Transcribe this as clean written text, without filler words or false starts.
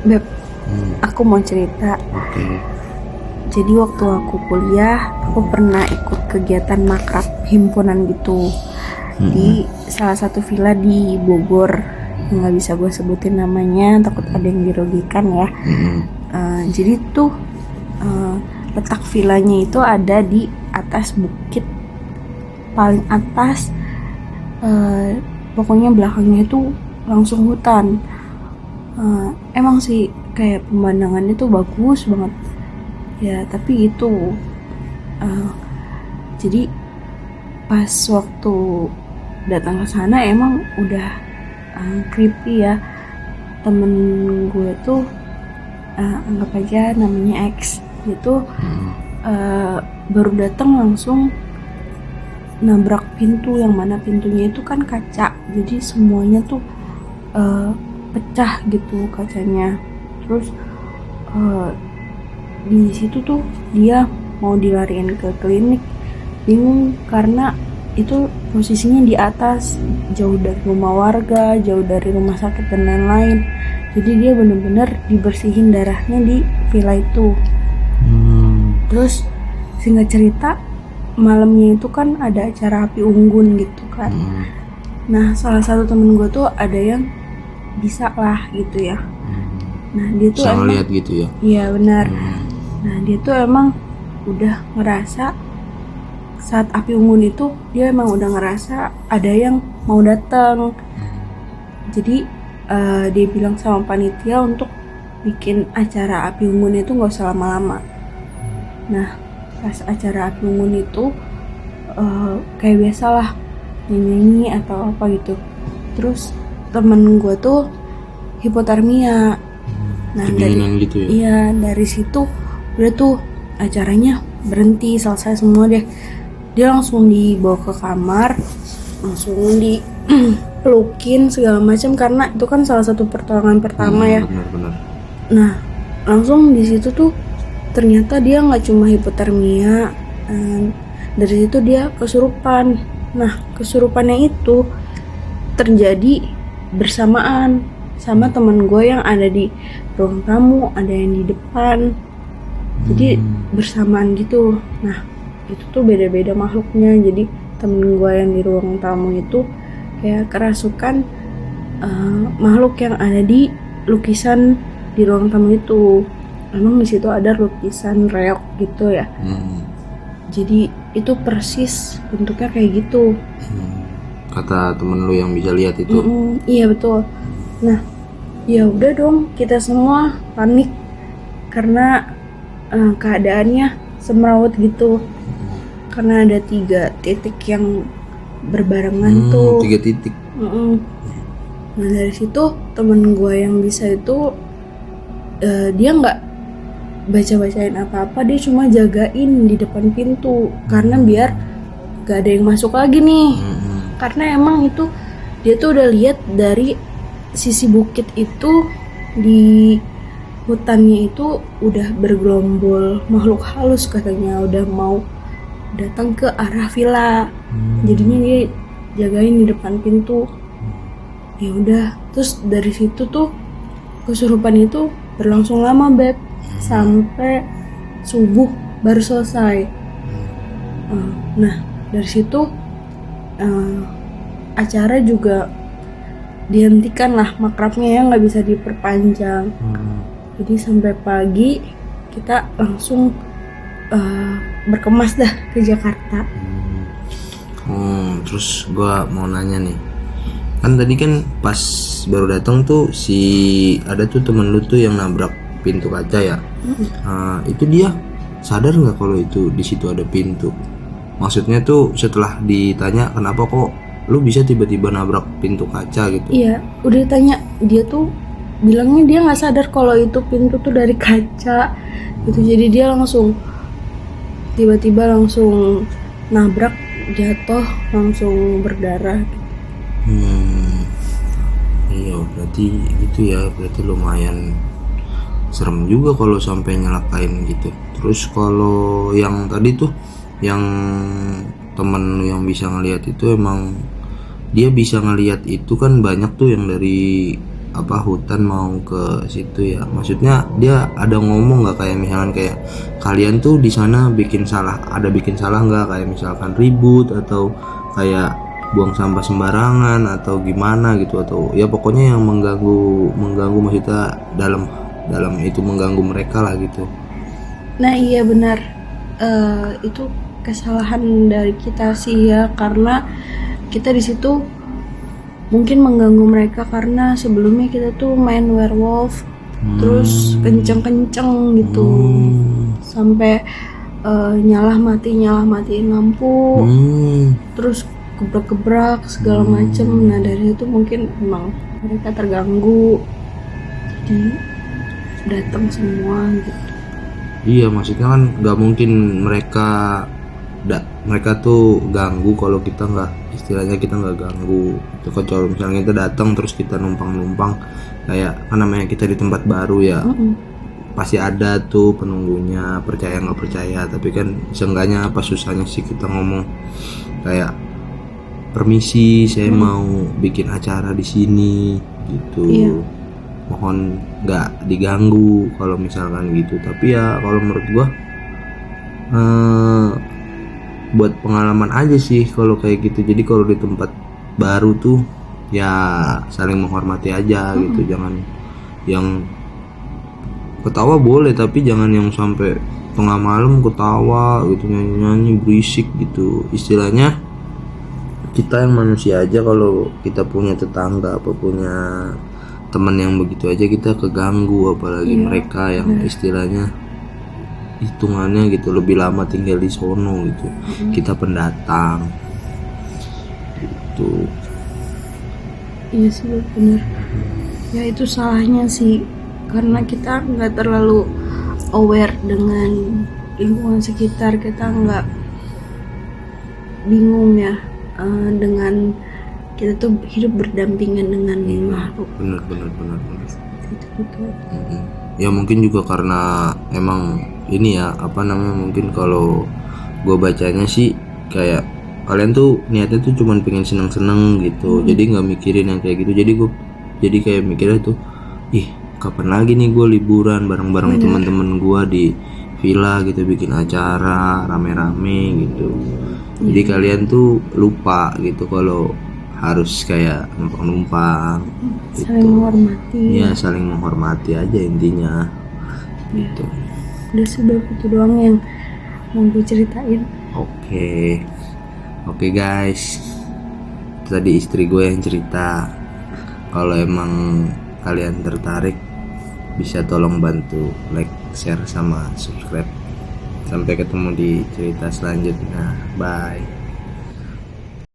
Beb, aku mau cerita. Oke. Jadi waktu aku kuliah, aku pernah ikut kegiatan makrab himpunan gitu di salah satu villa di Bogor. Nggak bisa gue sebutin namanya, takut ada yang dirugikan ya. Jadi tuh letak villanya itu ada di atas bukit paling atas. Pokoknya belakangnya itu langsung hutan. Emang sih kayak pemandangannya tuh bagus banget ya, tapi itu jadi pas waktu datang ke sana emang udah creepy ya. Temen gue tuh anggap aja namanya X, dia tuh baru datang langsung nabrak pintu, yang mana pintunya itu kan kaca, jadi semuanya tuh pecah gitu kacanya. Terus di situ tuh dia mau dilariin ke klinik, bingung karena itu posisinya di atas, jauh dari rumah warga, jauh dari rumah sakit dan lain-lain. Jadi dia bener-bener dibersihin darahnya di villa itu. Terus singkat cerita, malamnya itu kan ada acara api unggun gitu kan. Nah salah satu temen gue tuh ada yang bisa lah gitu ya. Nah dia tuh Bisa emang ngeliat gitu ya. iya benar. Nah dia tuh emang udah ngerasa saat api unggun itu, dia emang udah ngerasa ada yang mau datang. Jadi dia bilang sama panitia untuk bikin acara api unggun itu nggak usah lama-lama. Nah pas acara api unggun itu kayak biasalah nyanyi atau apa gitu. Terus temen gue tuh hipotermia. Nah Kedinginan gitu ya. iya dari situ udah tuh acaranya berhenti, selesai semua deh. Dia langsung dibawa ke kamar, langsung dipelukin segala macam karena itu kan salah satu pertolongan pertama ya. Benar-benar. Nah langsung di situ tuh ternyata dia nggak cuma hipotermia, dari situ dia kesurupan. Nah kesurupannya itu terjadi bersamaan sama teman gue yang ada di ruang tamu, ada yang di depan, jadi bersamaan gitu. Nah itu tuh beda-beda makhluknya. Jadi temen gue yang di ruang tamu itu kayak kerasukan makhluk yang ada di lukisan di ruang tamu itu. Emang di situ ada lukisan reok gitu ya. Jadi itu persis bentuknya kayak gitu. Kata temen lu yang bisa lihat itu. Iya betul. Nah ya udah dong, kita semua panik karena keadaannya semrawut gitu. Karena ada 3 titik yang berbarengan tuh. 3 titik. Nah dari situ temen gue yang bisa itu dia nggak baca-bacain apa-apa, dia cuma jagain di depan pintu karena biar gak ada yang masuk lagi nih. Karena emang itu dia tuh udah lihat dari sisi bukit itu, di hutannya itu udah bergerombol makhluk halus katanya, udah mau datang ke arah villa. Jadinya dia jagain di depan pintu. Ya udah, terus dari situ tuh kesurupan itu berlangsung lama Beb, sampai subuh baru selesai. Nah dari situ acara juga dihentikan lah, makrabnya ya nggak bisa diperpanjang. Jadi sampai pagi kita langsung berkemas dah ke Jakarta. Terus gua mau nanya nih, kan tadi kan pas baru datang tuh ada tuh temen lu tuh yang nabrak pintu kaca ya. Itu dia sadar nggak kalau itu di situ ada pintu? Maksudnya tuh setelah ditanya kenapa kok lu bisa tiba-tiba nabrak pintu kaca gitu? Iya, udah ditanya, dia tuh bilangnya dia nggak sadar kalau itu pintu tuh dari kaca gitu. Jadi dia langsung tiba-tiba langsung nabrak, jatuh, langsung berdarah gitu. Iya berarti gitu ya, berarti lumayan serem juga kalau sampai nyelakain gitu. Terus kalau yang tadi tuh yang temen lu yang bisa ngelihat itu, emang dia bisa ngelihat itu kan banyak tuh yang dari apa hutan mau ke situ ya, maksudnya dia ada ngomong nggak kayak misalkan kayak kalian tuh di sana bikin salah nggak, kayak misalkan ribut atau kayak buang sampah sembarangan atau gimana gitu, atau ya pokoknya yang mengganggu maksudnya dalam itu mengganggu mereka lah gitu. Nah iya benar. Itu kesalahan dari kita sih ya, karena kita di situ mungkin mengganggu mereka karena sebelumnya kita tuh main werewolf, terus kenceng-kenceng gitu, sampai nyalah matiin lampu, terus gebrak-gebrak segala macem. Nah dari itu mungkin emang mereka terganggu, jadi datang semua gitu. Iya, maksudnya kan nggak mungkin mereka tuh ganggu kalau kita nggak, istilahnya kita nggak ganggu itu kan. Kalau misalnya kita datang terus kita numpang kayak kan namanya kita di tempat baru ya, pasti ada tuh penunggunya, percaya nggak percaya, tapi kan seenggaknya apa susahnya sih kita ngomong kayak permisi saya mau bikin acara di sini gitu. Iya. Mohon nggak diganggu kalau misalkan gitu. Tapi ya kalau menurut gua buat pengalaman aja sih kalau kayak gitu. Jadi kalau di tempat baru tuh ya saling menghormati aja gitu. Jangan yang ketawa boleh, tapi jangan yang sampai tengah malam ketawa gitu, nyanyi berisik gitu. Istilahnya kita yang manusia aja, kalau kita punya tetangga apa punya teman yang begitu aja kita keganggu, apalagi mereka yang istilahnya hitungannya gitu lebih lama tinggal di sono gitu. Kita pendatang gitu. Iya sih bener. Ya itu salahnya sih, karena kita nggak terlalu aware dengan lingkungan sekitar, kita nggak bingung ya dengan kita tuh hidup berdampingan dengan makhluk. Bener. Gitu. Ya mungkin juga karena emang ini ya apa namanya, mungkin kalau gue bacanya sih kayak kalian tuh niatnya tuh cuman pengen seneng-seneng gitu, jadi nggak mikirin yang kayak gitu. Jadi kayak mikirnya tuh, ih kapan lagi nih gue liburan bareng-bareng teman-teman gue di villa gitu, bikin acara rame-rame gitu. Jadi kalian tuh lupa gitu kalau harus kayak numpang-numpang gitu. Saling menghormati. Ya saling menghormati aja intinya gitu. Udah sudah itu doang yang mau gue ceritain. Oke guys, tadi istri gue yang cerita. Kalau emang kalian tertarik bisa tolong bantu like, share, sama subscribe. Sampai ketemu di cerita selanjutnya. Bye.